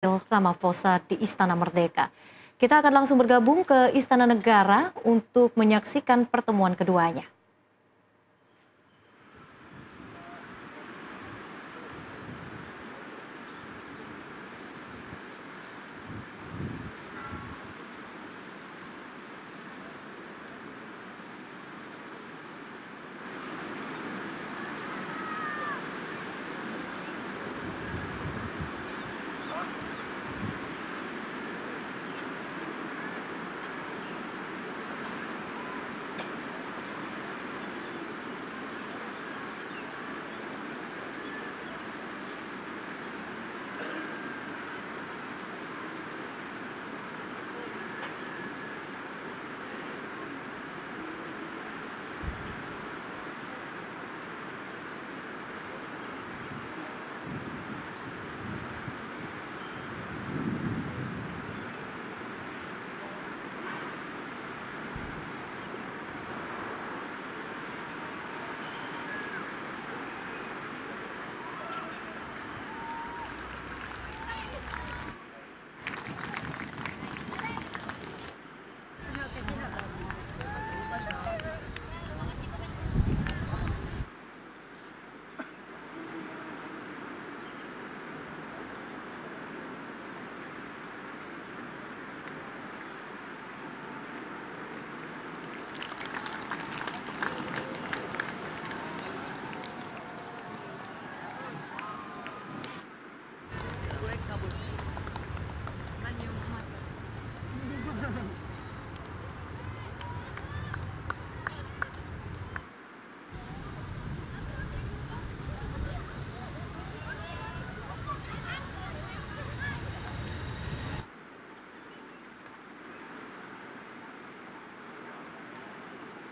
Ramaphosa di Istana Merdeka. Kita akan langsung bergabung ke Istana Negara untuk menyaksikan pertemuan keduanya.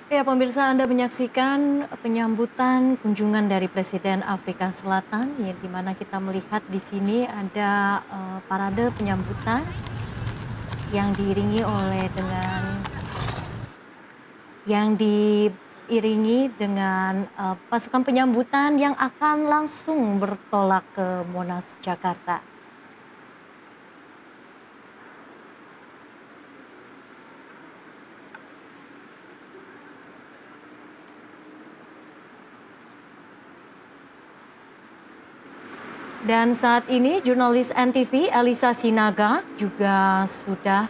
Ya, pemirsa, Anda menyaksikan penyambutan kunjungan dari Presiden Afrika Selatan, ya, di mana kita melihat di sini ada parade penyambutan yang diiringi dengan pasukan penyambutan yang akan langsung bertolak ke Monas, Jakarta. Dan saat ini jurnalis NTV Elisa Sinaga juga sudah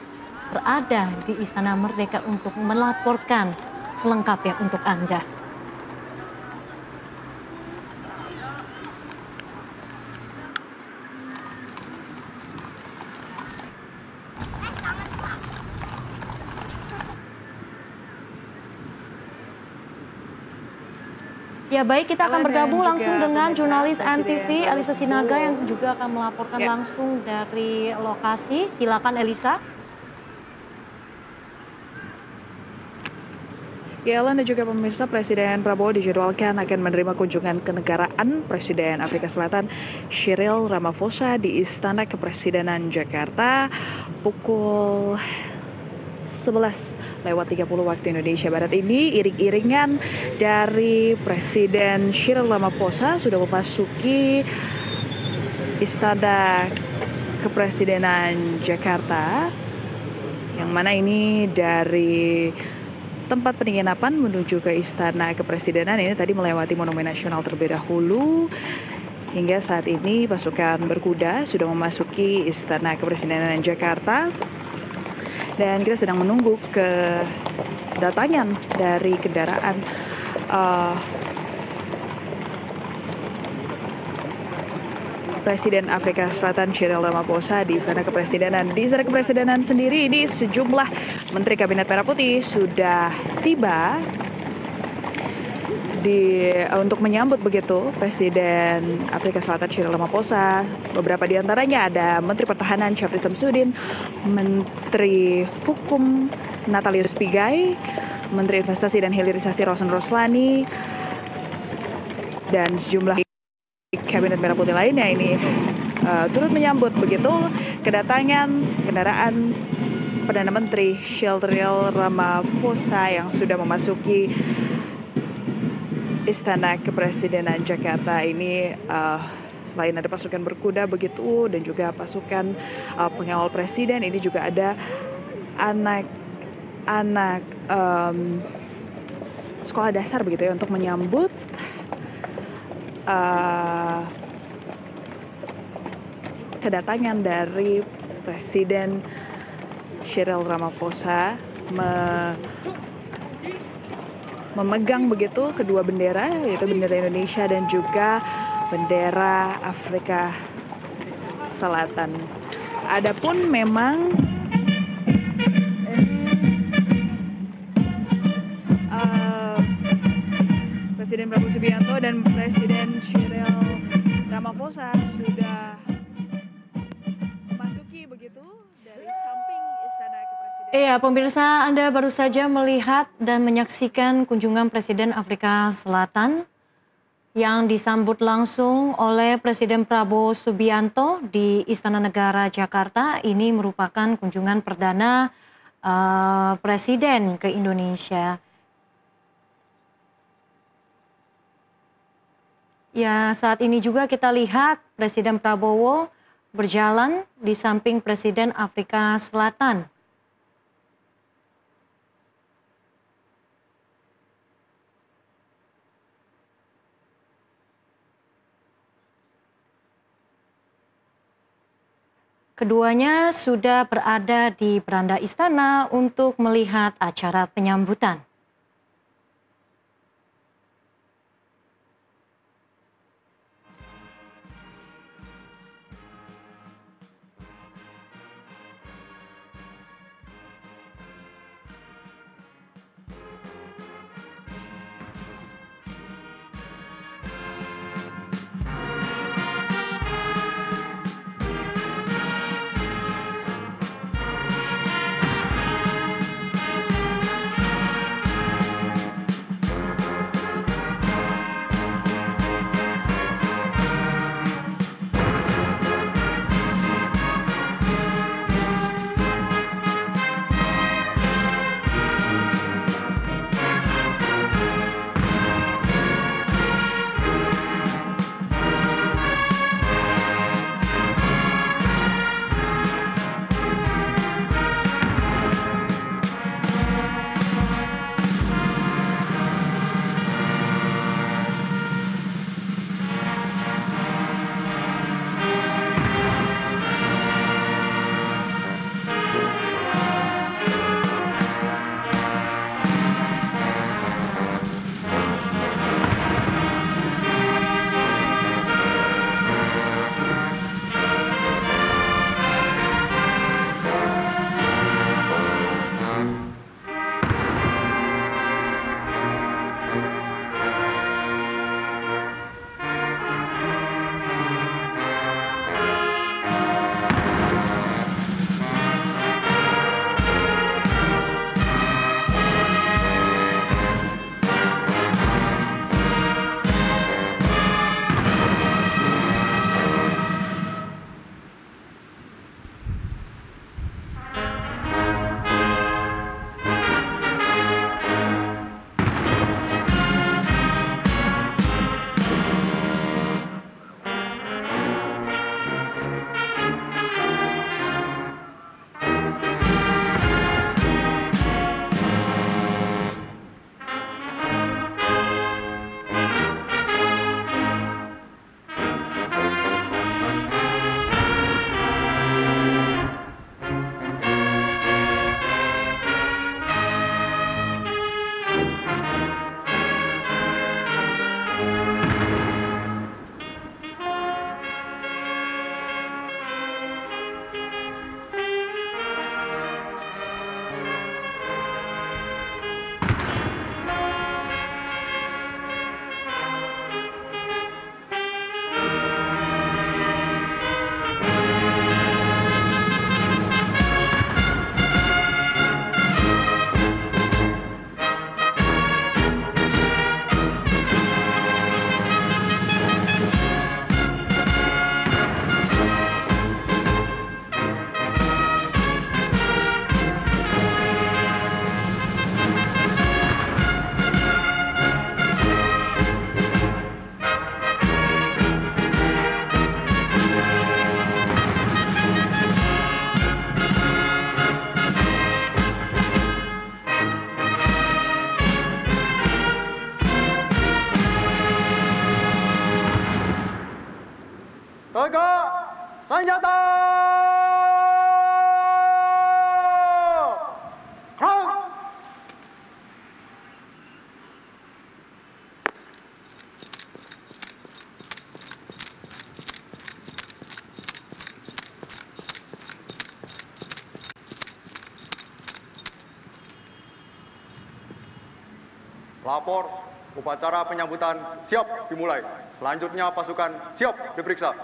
berada di Istana Merdeka untuk melaporkan selengkapnya untuk Anda. Ya baik, kita akan bergabung langsung dengan jurnalis NTV Elisa Sinaga yang juga akan melaporkan langsung dari lokasi. Silakan Elisa. Ya, Ellen dan juga pemirsa, Presiden Prabowo dijadwalkan akan menerima kunjungan kenegaraan Presiden Afrika Selatan Cyril Ramaphosa di Istana Kepresidenan Jakarta pukul 11:30 waktu Indonesia Barat ini. Iring-iringan dari Presiden Cyril Ramaphosa sudah memasuki Istana Kepresidenan Jakarta, yang mana ini dari tempat penginapan menuju ke Istana Kepresidenan ini tadi melewati Monumen Nasional terlebih dahulu. Hingga saat ini pasukan berkuda sudah memasuki Istana Kepresidenan Jakarta. Dan kita sedang menunggu kedatangan dari kendaraan Presiden Afrika Selatan Cyril Ramaphosa di Istana Kepresidenan. Di Istana Kepresidenan sendiri ini sejumlah Menteri Kabinet Merah Putih sudah tiba untuk menyambut begitu Presiden Afrika Selatan Cyril Ramaphosa. Beberapa di antaranya ada Menteri Pertahanan Syafri Samsudin, Menteri Hukum Natalius Pigai, Menteri Investasi dan Hilirisasi Rosan Roslani, dan sejumlah Kabinet Merah Putih lainnya ini turut menyambut begitu kedatangan kendaraan Perdana Menteri Cyril Ramaphosa yang sudah memasuki Istana Kepresidenan Jakarta ini. Selain ada pasukan berkuda begitu dan juga pasukan pengawal presiden, ini juga ada anak-anak sekolah dasar begitu ya untuk menyambut uh, kedatangan dari Presiden Cyril Ramaphosa memegang begitu kedua bendera, yaitu bendera Indonesia dan juga bendera Afrika Selatan. Adapun memang Presiden Prabowo Subianto dan Presiden Cyril Ramaphosa sudah memasuki begitu dari samping Istana Kepresidenan. Iya, pemirsa, Anda baru saja melihat dan menyaksikan kunjungan Presiden Afrika Selatan yang disambut langsung oleh Presiden Prabowo Subianto di Istana Negara Jakarta. Ini merupakan kunjungan perdana Presiden ke Indonesia. Ya, saat ini juga kita lihat Presiden Prabowo berjalan di samping Presiden Afrika Selatan. Keduanya sudah berada di beranda istana untuk melihat acara penyambutan. Lapor, upacara penyambutan siap dimulai. Selanjutnya pasukan siap diperiksa.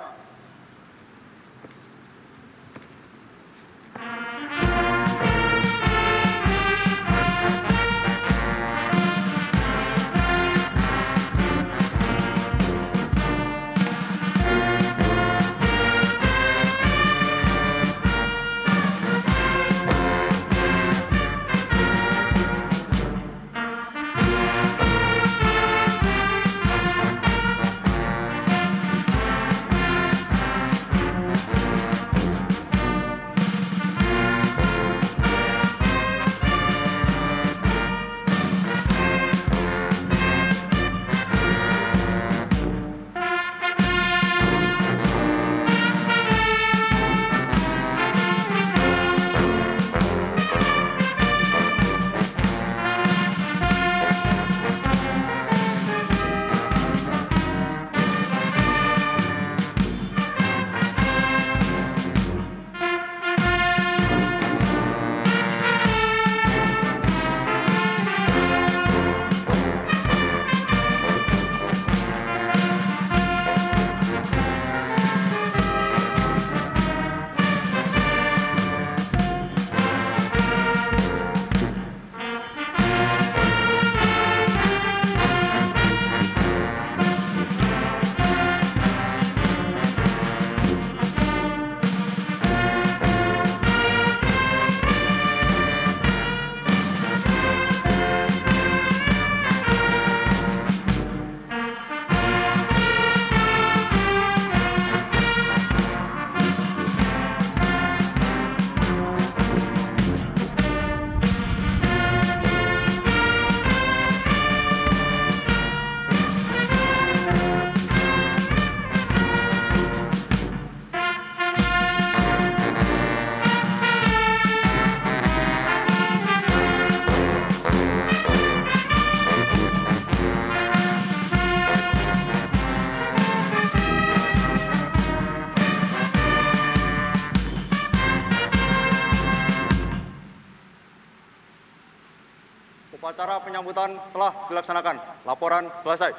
Upacara penyambutan telah dilaksanakan. Laporan selesai.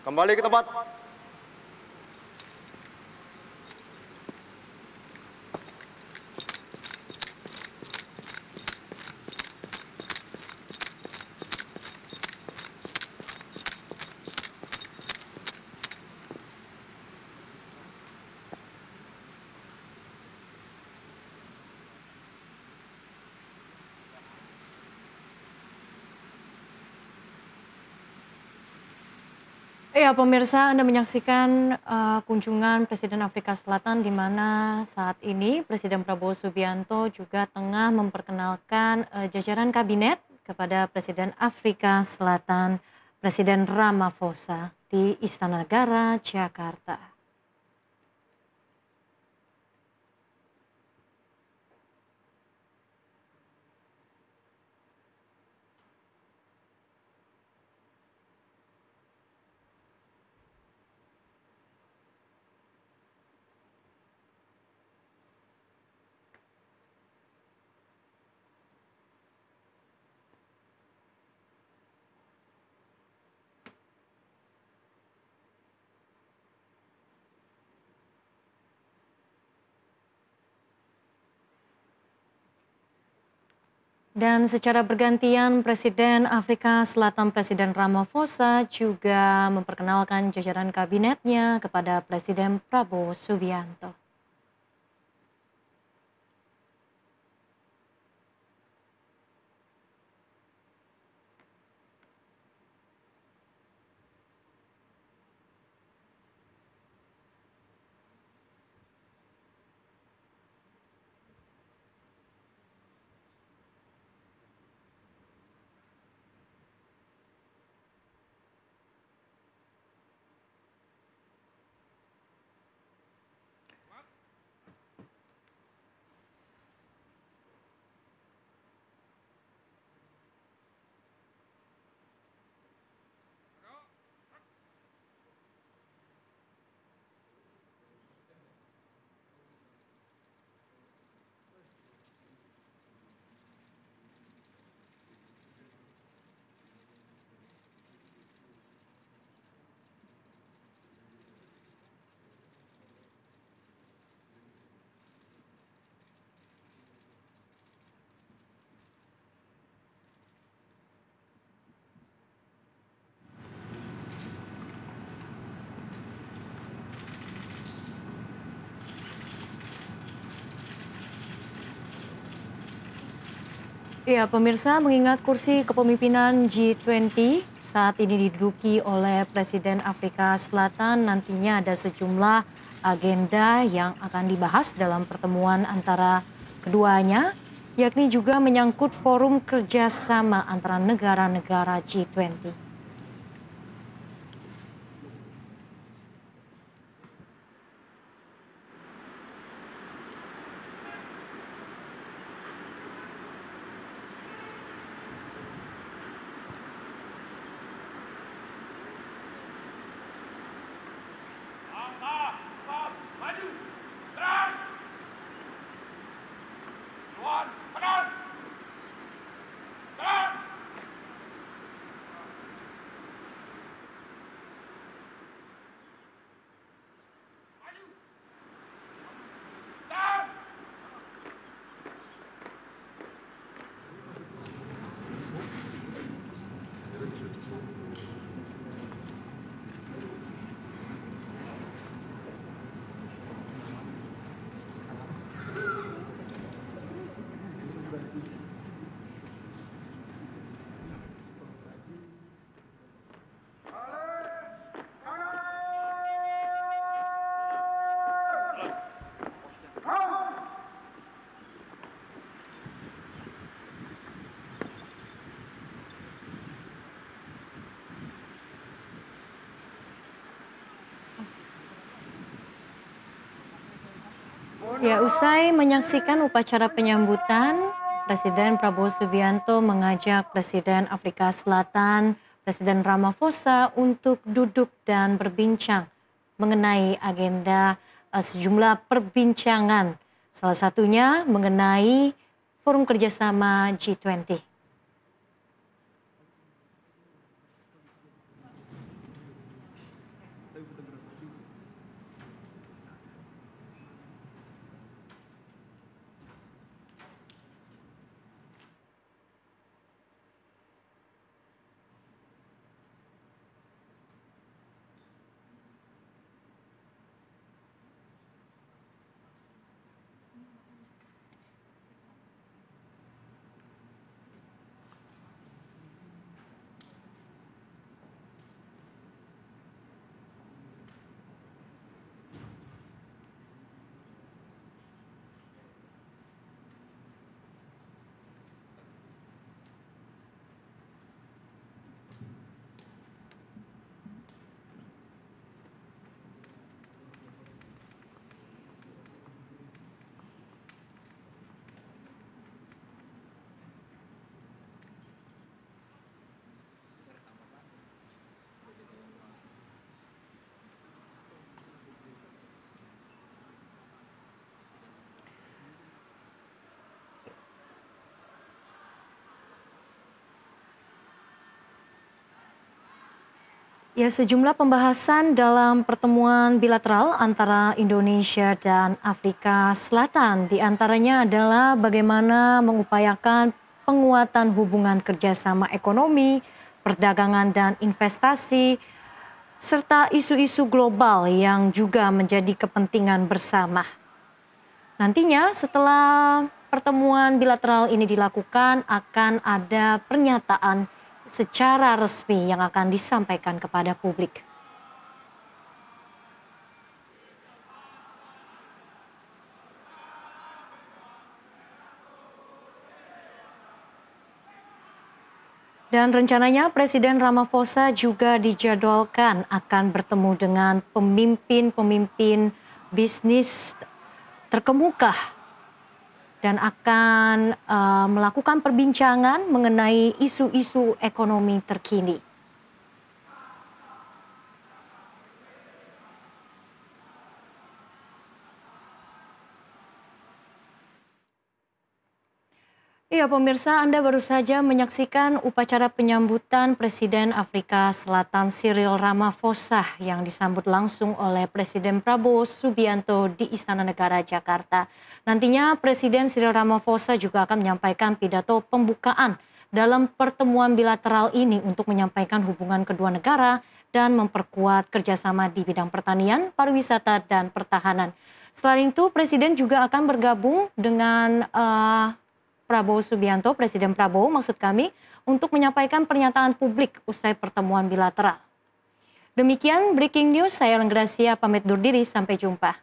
Kembali ke tempat. Ya, pemirsa, Anda menyaksikan kunjungan Presiden Afrika Selatan di mana saat ini Presiden Prabowo Subianto juga tengah memperkenalkan jajaran kabinet kepada Presiden Afrika Selatan, Presiden Ramaphosa di Istana Negara, Jakarta. Dan secara bergantian Presiden Afrika Selatan Presiden Ramaphosa juga memperkenalkan jajaran kabinetnya kepada Presiden Prabowo Subianto. Ya, pemirsa, mengingat kursi kepemimpinan G20 saat ini diduduki oleh Presiden Afrika Selatan, nantinya ada sejumlah agenda yang akan dibahas dalam pertemuan antara keduanya, yakni juga menyangkut forum kerjasama antara negara-negara G20. Ya, usai menyaksikan upacara penyambutan, Presiden Prabowo Subianto mengajak Presiden Afrika Selatan, Presiden Ramaphosa untuk duduk dan berbincang mengenai agenda sejumlah perbincangan, salah satunya mengenai forum kerjasama G20. Ya, sejumlah pembahasan dalam pertemuan bilateral antara Indonesia dan Afrika Selatan. Di antaranya adalah bagaimana mengupayakan penguatan hubungan kerjasama ekonomi, perdagangan dan investasi, serta isu-isu global yang juga menjadi kepentingan bersama. Nantinya setelah pertemuan bilateral ini dilakukan akan ada pernyataan secara resmi yang akan disampaikan kepada publik. Dan rencananya Presiden Ramaphosa juga dijadwalkan akan bertemu dengan pemimpin-pemimpin bisnis terkemuka dan akan melakukan perbincangan mengenai isu-isu ekonomi terkini. Iya, pemirsa, Anda baru saja menyaksikan upacara penyambutan Presiden Afrika Selatan Cyril Ramaphosa yang disambut langsung oleh Presiden Prabowo Subianto di Istana Negara Jakarta. Nantinya Presiden Cyril Ramaphosa juga akan menyampaikan pidato pembukaan dalam pertemuan bilateral ini untuk menyampaikan hubungan kedua negara dan memperkuat kerjasama di bidang pertanian, pariwisata, dan pertahanan. Selain itu, Presiden juga akan bergabung dengan Prabowo Subianto, Presiden Prabowo maksud kami, untuk menyampaikan pernyataan publik usai pertemuan bilateral. Demikian breaking news, saya Lenggrasia pamit undur diri, sampai jumpa.